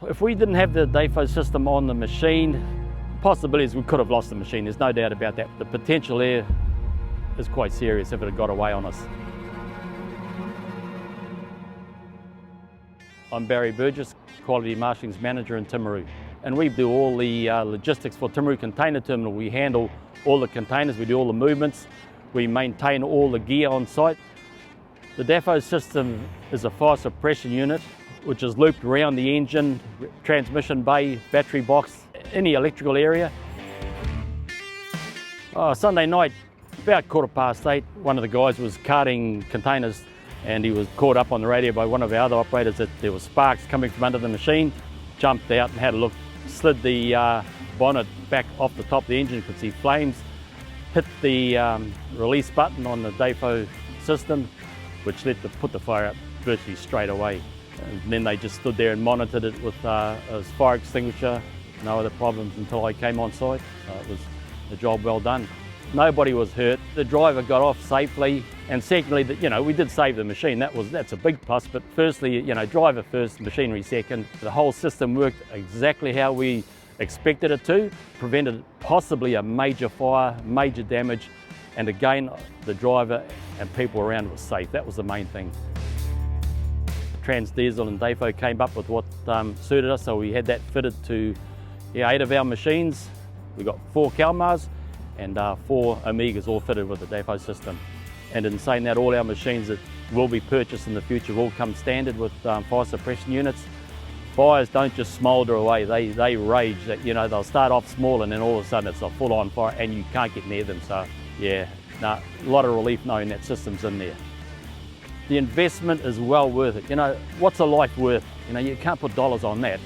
If we didn't have the Dafo system on the machine, possibilities we could have lost the machine, there's no doubt about that. The potential there is quite serious if it had got away on us. I'm Barry Burgess, Quality Marshalling's Manager in Timaru. And we do all the logistics for Timaru Container Terminal. We handle all the containers, we do all the movements, we maintain all the gear on site. The Dafo system is a fire suppression unit which is looped around the engine, transmission bay, battery box, any electrical area. Sunday night, about 8:15, one of the guys was carting containers and he was caught up on the radio by one of our other operators that there was sparks coming from under the machine. Jumped out and had a look, slid the bonnet back off the top of the engine, could see flames, hit the release button on the Dafo system, which put the fire out virtually straight away. And then they just stood there and monitored it with a fire extinguisher, no other problems until I came on site. So it was a job well done. Nobody was hurt. The driver got off safely, and secondly, we did save the machine. That's a big plus. But firstly, driver first, machinery second. The whole system worked exactly how we expected it to, prevented possibly a major fire, major damage, and again, the driver and people around were safe. That was the main thing. TransDiesel and Dafo came up with what suited us, so we had that fitted to 8 of our machines. We got 4 Kalmars and 4 Omegas all fitted with the Dafo system. And in saying that, all our machines that will be purchased in the future will come standard with fire suppression units. Fires don't just smoulder away, they rage. They'll start off small and then all of a sudden it's a full-on fire and you can't get near them. So yeah, a lot of relief knowing that system's in there. The investment is well worth it. What's a life worth? You can't put dollars on that.